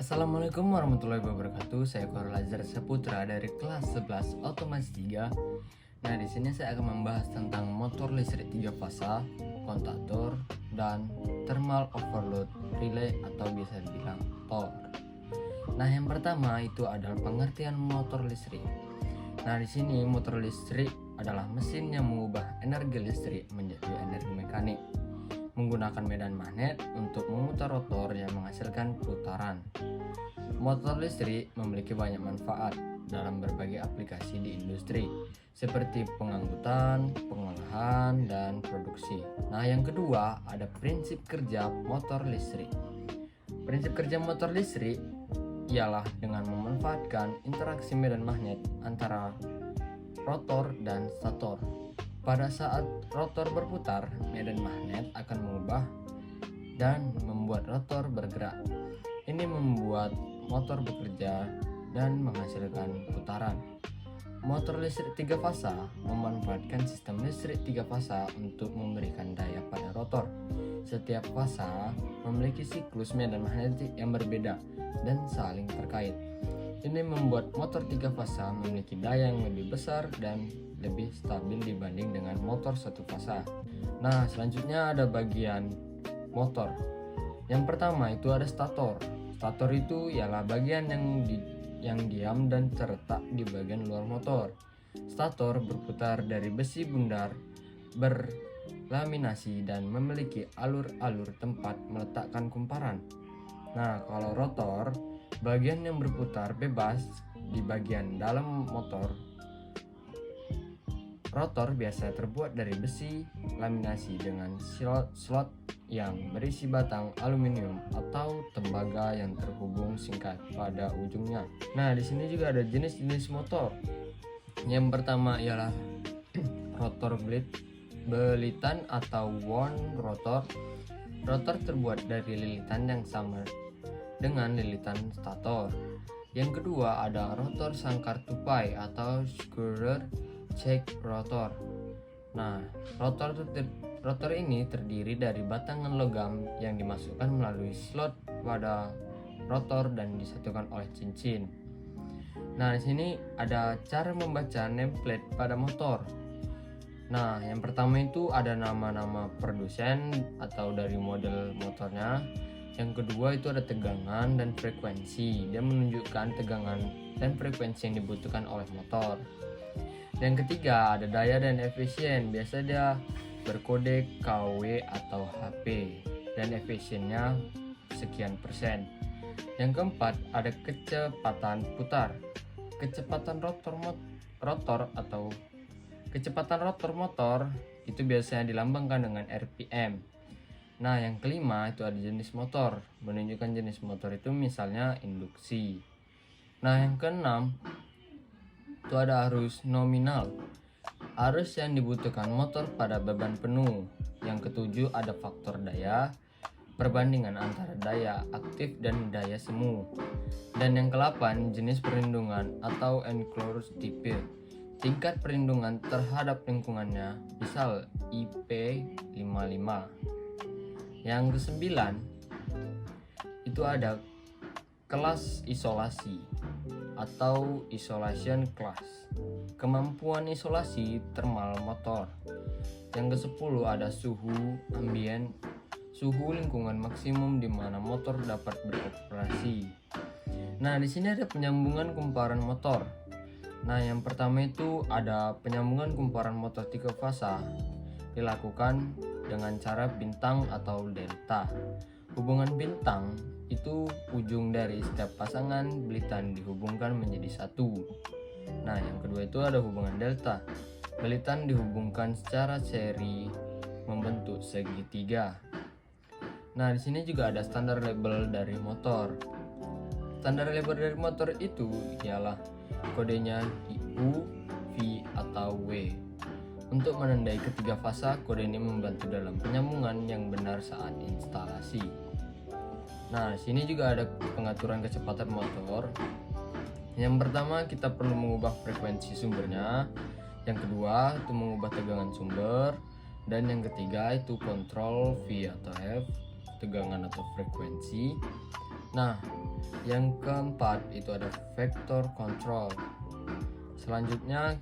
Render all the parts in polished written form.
Assalamualaikum warahmatullahi wabarakatuh. Saya Korul Azhar Saputra dari kelas 11 Otomatis 3. Nah, di sini saya akan membahas tentang motor listrik 3 fasa, kontaktor, dan thermal overload relay atau biasa dibilang TOR. Nah, yang pertama itu adalah pengertian motor listrik. Nah, di sini motor listrik adalah mesin yang mengubah energi listrik menjadi energi mekanik menggunakan medan magnet untuk memutar rotor yang menghasilkan putaran. Motor listrik memiliki banyak manfaat dalam berbagai aplikasi di industri, seperti pengangkutan, pengolahan, dan produksi. Nah, yang kedua ada prinsip kerja motor listrik. Prinsip kerja motor listrik ialah dengan memanfaatkan interaksi medan magnet antara rotor dan stator. Pada saat rotor berputar, medan magnet akan mengubah dan membuat rotor bergerak. Ini membuat motor bekerja dan menghasilkan putaran. Motor listrik 3 fasa memanfaatkan sistem listrik 3 fasa untuk memberikan daya pada rotor. Setiap fasa memiliki siklus medan magnetik yang berbeda dan saling terkait. Ini membuat motor 3 fasa memiliki daya yang lebih besar dan lebih stabil dibanding dengan motor 1 fasa. Nah, selanjutnya ada bagian motor. Yang pertama itu ada stator. Stator itu ialah bagian yang diam dan terletak di bagian luar motor. Stator berputar dari besi bundar berlaminasi dan memiliki alur-alur tempat meletakkan kumparan. Nah, kalau rotor, bagian yang berputar bebas di bagian dalam motor. Rotor biasa terbuat dari besi laminasi dengan slot yang berisi batang aluminium atau tembaga yang terhubung singkat pada ujungnya. Nah, di sini juga ada jenis-jenis motor. Yang pertama ialah rotor belitan atau wound rotor. Rotor terbuat dari lilitan yang sama dengan lilitan stator. Yang kedua ada rotor sangkar tupai atau squirrel cage rotor. Nah, rotor ini terdiri dari batangan logam yang dimasukkan melalui slot pada rotor dan disatukan oleh cincin. Nah, di sini ada cara membaca nameplate pada motor. Nah, yang pertama itu ada nama-nama produsen atau dari model motornya. Yang kedua itu ada tegangan dan frekuensi. Dia menunjukkan tegangan dan frekuensi yang dibutuhkan oleh motor. Yang ketiga ada daya dan efisien. Biasa dia berkode KW atau HP dan efisiennya sekian persen. Yang keempat ada kecepatan putar. Kecepatan rotor motor itu biasanya dilambangkan dengan RPM. Nah, yang kelima itu ada jenis motor. Menunjukkan jenis motor itu misalnya induksi. Nah, yang keenam itu ada arus nominal. Arus yang dibutuhkan motor pada beban penuh. Yang ketujuh ada faktor daya, perbandingan antara daya aktif dan daya semu. Dan yang ke-8 jenis perlindungan atau enclosed type. Tingkat perlindungan terhadap lingkungannya, misal IP55. Yang ke-9 itu ada kelas isolasi atau isolation class. Kemampuan isolasi thermal motor. Yang ke-10 ada suhu ambien, suhu lingkungan maksimum di mana motor dapat beroperasi. Nah, di sini ada penyambungan kumparan motor. Nah, yang pertama itu ada penyambungan kumparan motor 3 fasa dilakukan dengan cara bintang atau delta. Hubungan bintang itu ujung dari setiap pasangan belitan dihubungkan menjadi satu. Nah, yang kedua itu ada hubungan delta. Belitan dihubungkan secara seri membentuk segitiga. Nah, di sini juga ada standar label dari motor. Standar label dari motor itu ialah kodenya U, V, atau W. Untuk menandai ketiga fasa, kode ini membantu dalam penyambungan yang benar saat instalasi. Nah, sini juga ada pengaturan kecepatan motor. Yang pertama, kita perlu mengubah frekuensi sumbernya. Yang kedua, itu mengubah tegangan sumber. Dan yang ketiga, itu kontrol V atau F, tegangan atau frekuensi. Nah, Yang keempat itu ada vector control. Selanjutnya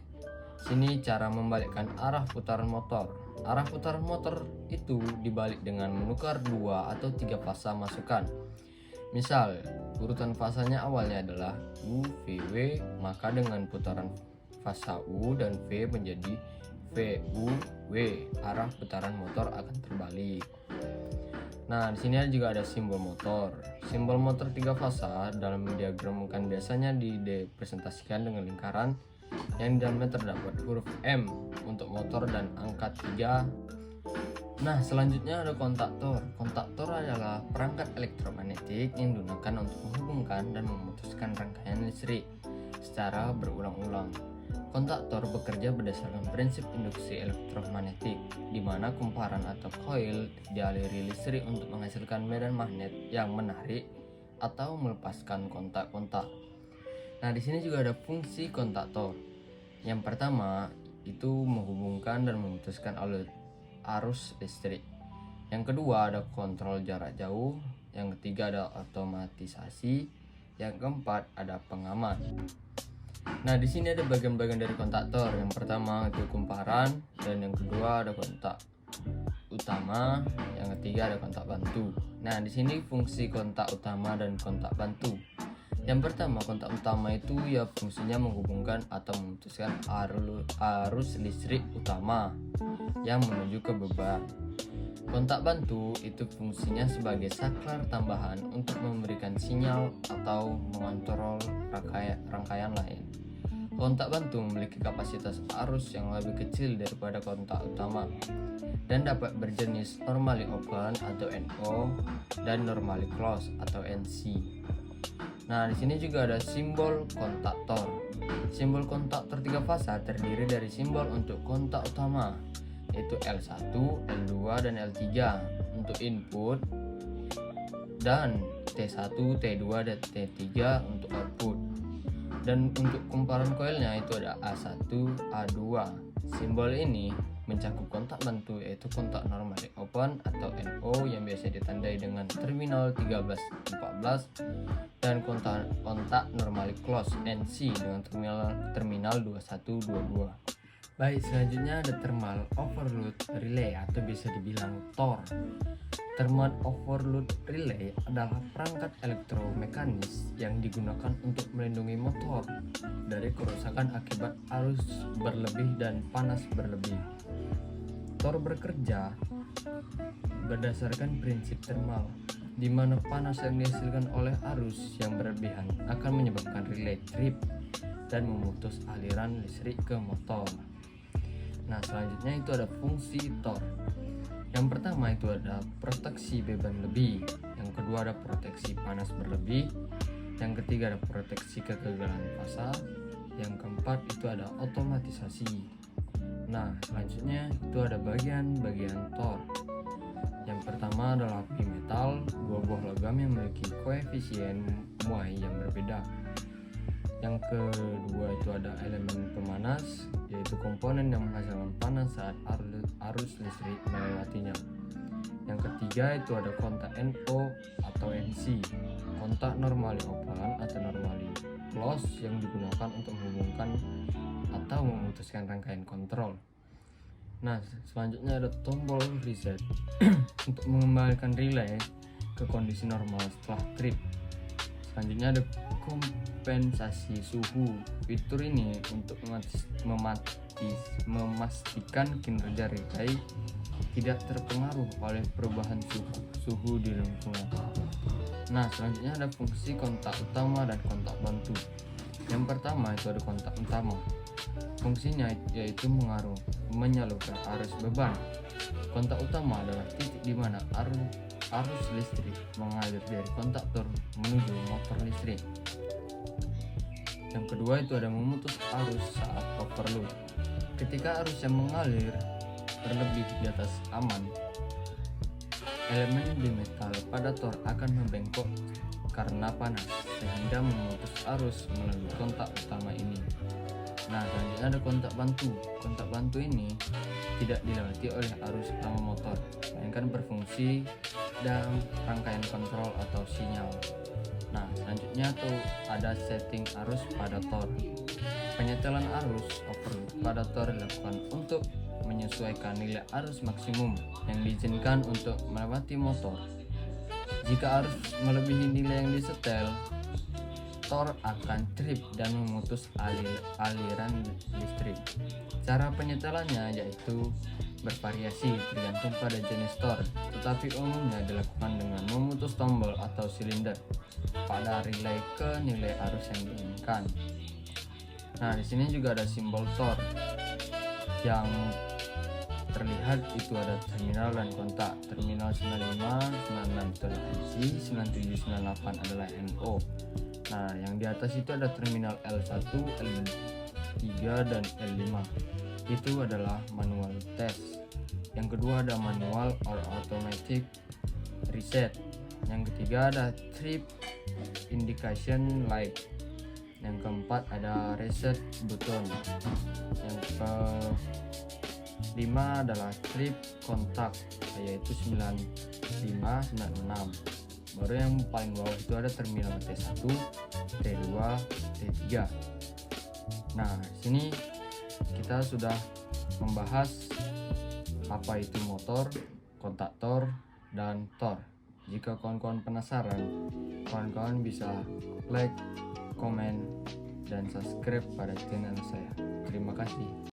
sini cara membalikkan arah putaran motor. Arah putaran motor itu dibalik dengan menukar 2 atau 3 fasa masukan. Misal urutan fasanya awalnya adalah U, V, W, maka dengan putaran fasa U dan V menjadi V, U, W, arah putaran motor akan terbalik. Nah, di sini juga ada simbol motor. Simbol motor 3 fasa dalam diagram kan biasanya direpresentasikan dengan lingkaran yang di dalamnya terdapat huruf M untuk motor dan angka 3. Nah, selanjutnya ada kontaktor. Kontaktor adalah perangkat elektromagnetik yang digunakan untuk menghubungkan dan memutuskan rangkaian listrik secara berulang-ulang. Kontaktor bekerja berdasarkan prinsip induksi elektromagnetik, di mana kumparan atau koil dialiri listrik untuk menghasilkan medan magnet yang menarik atau melepaskan kontak-kontak. Nah, di sini juga ada fungsi kontaktor. Yang pertama itu menghubungkan dan memutuskan arus listrik. Yang kedua ada kontrol jarak jauh. Yang ketiga ada otomatisasi. Yang keempat ada pengaman. Nah, di sini ada bagian-bagian dari kontaktor. Yang pertama itu kumparan, dan yang kedua ada kontak utama, yang ketiga ada kontak bantu. Nah, di sini fungsi kontak utama dan kontak bantu. Yang pertama, kontak utama itu ya fungsinya menghubungkan atau memutuskan arus listrik utama yang menuju ke beban. Kontak bantu itu fungsinya sebagai saklar tambahan untuk memberikan sinyal atau mengontrol rangkaian lain. Kontak bantu memiliki kapasitas arus yang lebih kecil daripada kontak utama dan dapat berjenis normally open atau NO dan normally close atau NC. Nah, di sini juga ada simbol kontaktor. Simbol kontaktor 3 fasa terdiri dari simbol untuk kontak utama, yaitu L1, L2, dan L3 untuk input, dan T1, T2, dan T3 untuk output. Dan untuk kumparan koilnya itu ada A1, A2. Simbol ini mencakup kontak bantu, yaitu kontak normally open atau NO yang biasa ditandai dengan terminal 13-14, dan kontak normally close NC dengan terminal 21-22. Baik, selanjutnya ada thermal overload relay atau bisa dibilang TOR. Thermal overload relay adalah perangkat elektromekanis yang digunakan untuk melindungi motor dari kerusakan akibat arus berlebih dan panas berlebih. TOR bekerja berdasarkan prinsip thermal, di mana panas yang dihasilkan oleh arus yang berlebihan akan menyebabkan relay trip dan memutus aliran listrik ke motor. Nah, selanjutnya itu ada fungsi TOR. Yang pertama itu ada proteksi beban lebih, yang kedua ada proteksi panas berlebih, yang ketiga ada proteksi kegagalan fasa, yang keempat itu ada otomatisasi. Nah, selanjutnya itu ada bagian-bagian TOR. Yang pertama adalah bimetal, dua buah logam yang memiliki koefisien muai yang berbeda. Yang kedua itu ada elemen pemanas, yaitu komponen yang menghasilkan panas saat arus listrik melewatinya. Yang ketiga itu ada kontak NO atau NC, kontak normally open atau normally close yang digunakan untuk menghubungkan atau memutuskan rangkaian kontrol. Nah, selanjutnya ada tombol reset untuk mengembalikan relay ke kondisi normal setelah trip. Selanjutnya ada kompensasi suhu. Fitur ini untuk memastikan kinerja relay tidak terpengaruh oleh perubahan suhu di lingkungan. Nah, selanjutnya ada fungsi kontak utama dan kontak bantu. Yang pertama itu ada kontak utama. Fungsinya yaitu menyalurkan arus beban. Kontak utama adalah titik di mana arus listrik mengalir dari kontaktor menuju motor listrik. Yang kedua itu ada memutus arus saat overload. Ketika arus yang mengalir berlebih di atas aman, elemen bimetal pada TOR akan membengkok karena panas sehingga memutus arus melalui kontak utama ini. Nah, selanjutnya ada kontak bantu. Kontak bantu ini tidak dilewati oleh arus utama motor, melainkan berfungsi dalam rangkaian kontrol atau sinyal. Nah, Selanjutnya tuh ada setting arus pada tor. Penyetelan arus pada tor dilakukan untuk menyesuaikan nilai arus maksimum yang diizinkan untuk melewati motor. Jika arus melebihi nilai yang disetel, tor akan trip dan memutus aliran listrik. Cara penyetelannya yaitu bervariasi tergantung pada jenis tor, tetapi umumnya dilakukan dengan memutus tombol atau silinder pada relay ke nilai arus yang diinginkan. Nah, di sini juga ada simbol tor yang terlihat itu ada terminal dan kontak. Terminal 95, 96 itu adalah NC, 97, 98 adalah NO. Nah, yang di atas itu ada terminal L1, L3 dan L5. Itu adalah manual test. Yang kedua ada manual or automatic reset. Yang ketiga ada trip indication light. Yang keempat ada reset button. Yang kelima adalah trip kontak, yaitu 95, 96. Baru yang paling bawah itu ada terminal T1, T2, T3. Nah, sini kita sudah membahas apa itu motor, kontak tor, dan tor. Jika kawan-kawan penasaran, kawan-kawan bisa like, komen, dan subscribe pada channel saya. Terima kasih.